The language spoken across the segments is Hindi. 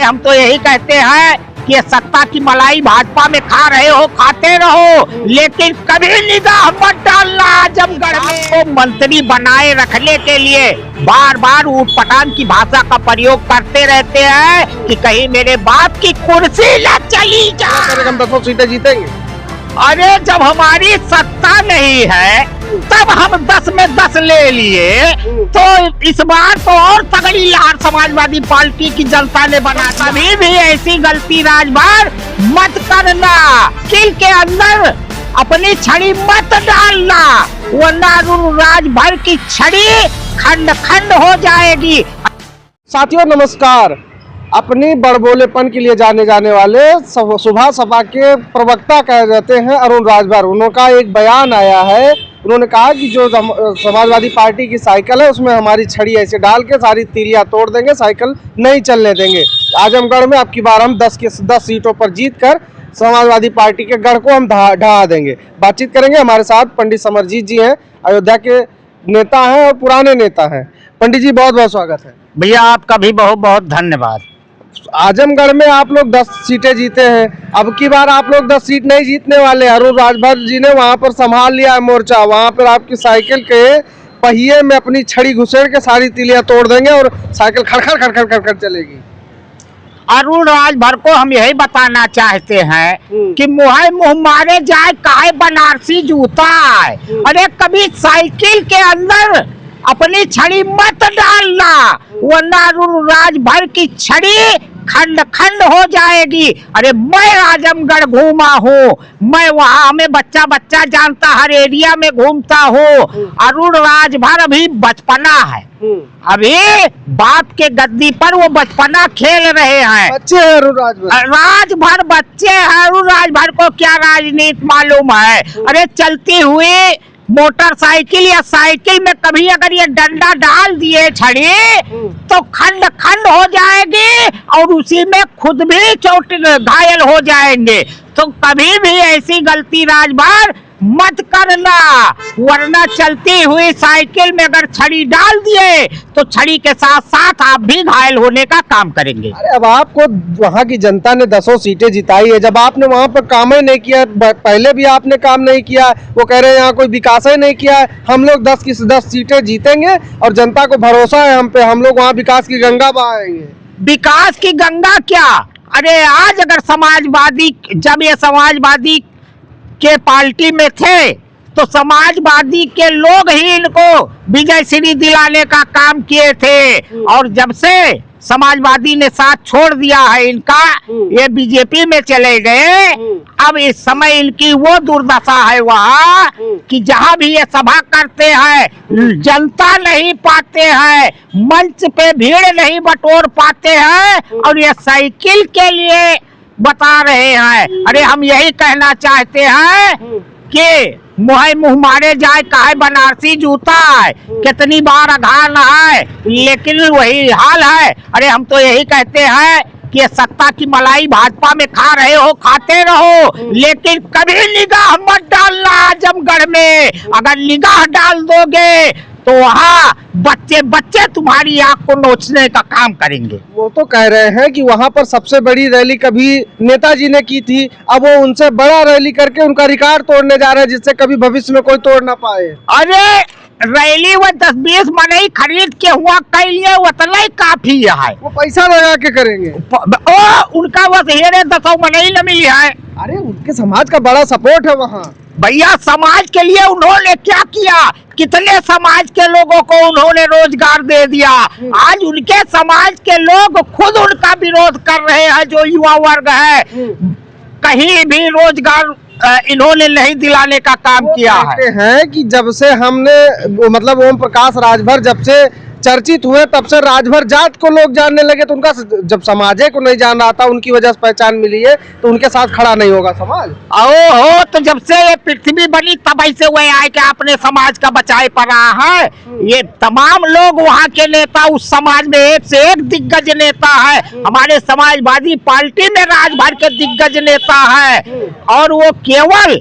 हम तो यही कहते हैं कि ये सत्ता की मलाई भाजपा में खा रहे हो, खाते रहो, लेकिन कभी निगाह मत डालना आजमगढ़ में। तो मंत्री बनाए रखने के लिए बार बार ऊट पटांग की भाषा का प्रयोग करते रहते हैं कि कहीं मेरे बाप की कुर्सी न चली जाए। हम 10 सीटें जीतेंगे। अरे जब हमारी सत्ता नहीं है तब हम 10 में 10 ले लिए, तो इस बार तो और तगड़ी लहर समाजवादी पार्टी की जनता ने बना। कभी भी ऐसी गलती राजभर मत करना, किल के अंदर अपनी छड़ी मत डालना, वरना राजभर की छड़ी खंड खंड हो जाएगी। साथियों नमस्कार। अपनी बड़बोलेपन के लिए जाने जाने वाले सुभाष सपा के प्रवक्ता कहे जाते हैं अरुण राजभर, उनका एक बयान आया है। उन्होंने कहा कि जो समाजवादी पार्टी की साइकिल है उसमें हमारी छड़ी ऐसे डाल के सारी तीलियां तोड़ देंगे, साइकिल नहीं चलने देंगे। आजमगढ़ में अब की बार हम 10 के 10 सीटों पर जीतकर समाजवादी पार्टी के गढ़ को हम ढहा देंगे। बातचीत करेंगे, हमारे साथ पंडित समरजीत जी हैं, अयोध्या के नेता हैं और पुराने नेता हैं। पंडित जी बहुत बहुत स्वागत है। भैया आपका भी बहुत बहुत धन्यवाद। आजमगढ़ में आप लोग 10 सीटें जीते हैं, अब की बार आप लोग 10 सीट नहीं जीतने वाले। अरुण राजभर जी ने वहां पर संभाल लिया है मोर्चा, वहां पर आपकी साइकिल के पहिए में अपनी छड़ी घुसेड़ के सारी तीलियां तोड़ देंगे और साइकिल खड़खड़ खड़खड़ खड़खड़ चलेगी। अरुण राजभर को हम यही बताना चाहते हैं कि मुँह मारे जाए काहे बनारसी जूता है। अरे कभी साइकिल के अंदर अपनी छड़ी मत डालना, वरना अरुण राजभर की छड़ी खंड खंड हो जाएगी। अरे मैं आजमगढ़ घूमा हूँ, मैं वहाँ में बच्चा बच्चा जानता, हर एरिया में घूमता हूँ। अरुण राजभर अभी बचपना है, अभी बाप के गद्दी पर वो बचपना खेल रहे हैं। बच्चे हैं अरुण राजभर बच्चे हैं। अरुण राजभर को क्या राजनीति मालूम है। अरे चलती हुई मोटरसाइकिल या साइकिल में कभी अगर ये डंडा डाल दिए छड़ी तो खंड खंड हो जाएगी और उसी में खुद भी चोट घायल हो जाएंगे। तो कभी भी ऐसी गलती राजभर मत करना, वरना चलती हुई साइकिल में अगर छड़ी डाल दिए तो छड़ी के साथ साथ आप भी घायल होने का काम करेंगे। अरे अब आपको वहाँ की जनता ने 10 सीटें जिताई है, जब आपने वहाँ पर काम ही नहीं किया, पहले भी आपने काम नहीं किया, वो कह रहे हैं यहाँ कोई विकास ही नहीं किया है। हम लोग 10 की 10 सीटें जीतेंगे और जनता को भरोसा है हम पे, हम लोग वहाँ विकास की गंगा बहाएंगे। विकास की गंगा क्या, अरे आज अगर समाजवादी, जब ये समाजवादी के पार्टी में थे तो समाजवादी के लोग ही इनको विजय श्री दिलाने का काम किए थे, और जब से समाजवादी ने साथ छोड़ दिया है इनका, ये बीजेपी में चले गए। अब इस समय इनकी वो दुर्दशा है वहाँ कि जहाँ भी ये सभा करते हैं जनता नहीं पाते हैं, मंच पे भीड़ नहीं बटोर पाते हैं, और ये साइकिल के लिए बता रहे हैं। अरे हम यही कहना चाहते हैं कि मुँह मारे जाए काहे बनारसी जूता है, कितनी बार अघार नहाए लेकिन वही हाल है। अरे हम तो यही कहते हैं कि सत्ता की मलाई भाजपा में खा रहे हो, खाते रहो, लेकिन कभी निगाह मत डालना आजमगढ़ में। अगर निगाह डाल दोगे तो वहाँ बच्चे बच्चे तुम्हारी आंख को नोचने का काम करेंगे। वो तो कह रहे हैं कि वहाँ पर सबसे बड़ी रैली कभी नेताजी ने की थी, अब वो उनसे बड़ा रैली करके उनका रिकॉर्ड तोड़ने जा रहे हैं, जिससे कभी भविष्य में कोई तोड़ ना पाए। अरे रैली वो 10-20 मनई खरीद के हुआ कर लिए, उतना ही काफी है। वो पैसा लगा के करेंगे, उनका बस हेरे 10 मनई न मिली है। अरे उनके समाज का बड़ा सपोर्ट है वहाँ। भैया समाज के लिए उन्होंने क्या किया, कितने समाज के लोगों को उन्होंने रोजगार दे दिया। आज उनके समाज के लोग खुद उनका विरोध कर रहे हैं, जो युवा वर्ग है, कहीं भी रोजगार इन्होंने नहीं दिलाने का काम किया है। कि जब से हमने मतलब ओम प्रकाश राजभर जब से चर्चित हुए तब से राजभर जात को लोग जानने लगे, तो उनका जब समाजे को नहीं जान रहा था, उनकी वजह से पहचान मिली है, तो उनके साथ खड़ा नहीं होगा समाज। हो तो जब से ये पृथ्वी बनी तब ऐसे वही आए कि आपने समाज का बचाए पड़ रहा है। ये तमाम लोग वहाँ के नेता उस समाज में एक से एक दिग्गज नेता है। हमारे समाजवादी पार्टी में राजभर के दिग्गज नेता है, और वो केवल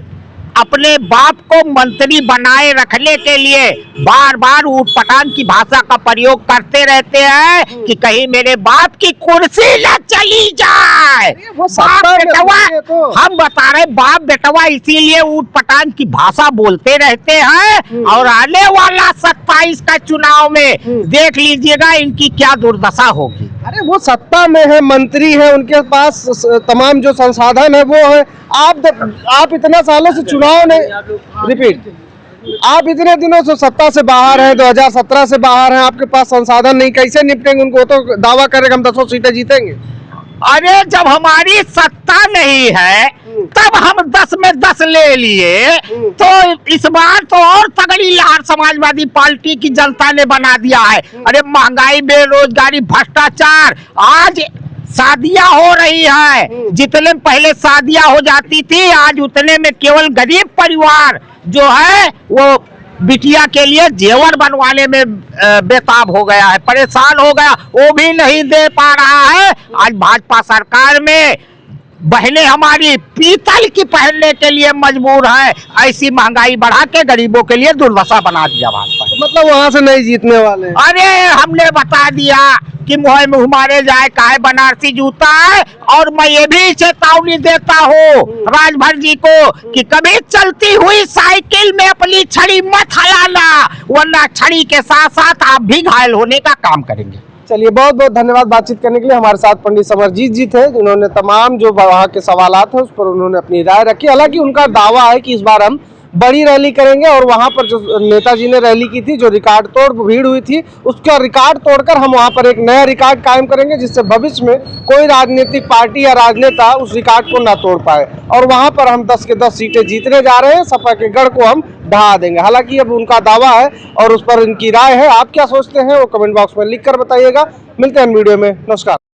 अपने बाप को मंत्री बनाए रखने के लिए बार बार ऊट पटांग की भाषा का प्रयोग करते रहते हैं कि कहीं मेरे बाप की कुर्सी न चली जाए। वो बाप सत्ता में बेटवा, है तो। हम बता रहे बाप बेटवा इसीलिए ऊट पटांग की भाषा बोलते रहते हैं और आने वाला 27 का चुनाव में देख लीजिएगा इनकी क्या दुर्दशा होगी। अरे वो सत्ता में है, मंत्री है, उनके पास तमाम जो संसाधन है वो है। आप इतना सालों से चुनाव नहीं रिपीट, आप इतने दिनों से सत्ता से बाहर हैं, 2017 से बाहर हैं, आपके पास संसाधन नहीं, कैसे निपटेंगे? उनको तो दावा करेगा हम 10 सीटें जीतेंगे। अरे जब हमारी सत्ता नहीं है तब हम 10 में 10 ले लिए, तो इस बार तो और तगड़ी लहर समाजवादी पार्टी की जनता ने बना दिया है। अरे महंगाई, बेरोजगारी, भ्रष्टाचार, आज शादियां हो रही है, जितने पहले शादियां हो जाती थी आज उतने में केवल गरीब परिवार जो है वो बिटिया के लिए जेवर बनवाने में बेताब हो गया है, परेशान हो गया, वो भी नहीं दे पा रहा है। आज भाजपा सरकार में बहनें हमारी पीतल की पहनने के लिए मजबूर है। ऐसी महंगाई बढ़ा के गरीबों के लिए दुर्दशा बना दिया भाजपा। तो मतलब वहां से नहीं जीतने वाले। अरे हमने बता दिया कि मुहे में हमारे जाए काहे बनारसी जूता है। और मैं ये भी चेतावनी देता हूँ राजभर जी को कि कभी चलती हुई साइकिल में अपनी छड़ी मत हिलाना, वरना छड़ी के साथ साथ आप भी घायल होने का काम करेंगे। चलिए, बहुत बहुत धन्यवाद बातचीत करने के लिए। हमारे साथ पंडित समरजीत जी थे, जिन्होंने तमाम जो वहाँ के सवालात हैं उस पर उन्होंने अपनी राय रखी। हालांकि उनका दावा है कि इस बार हम बड़ी रैली करेंगे और वहाँ पर जो नेताजी ने रैली की थी, जो रिकॉर्ड तोड़ भीड़ हुई थी, उसका रिकॉर्ड तोड़कर हम वहाँ पर एक नया रिकॉर्ड कायम करेंगे, जिससे भविष्य में कोई राजनीतिक पार्टी या राजनेता उस रिकॉर्ड को ना तोड़ पाए। और वहाँ पर हम 10 के 10 सीटें जीतने जा रहे हैं, सपा के गढ़ को हम ढहा देंगे। हालांकि अब उनका दावा है और उस पर इनकी राय है। आप क्या सोचते हैं वो कमेंट बॉक्स में लिख कर बताइएगा। मिलते हैं वीडियो में। नमस्कार।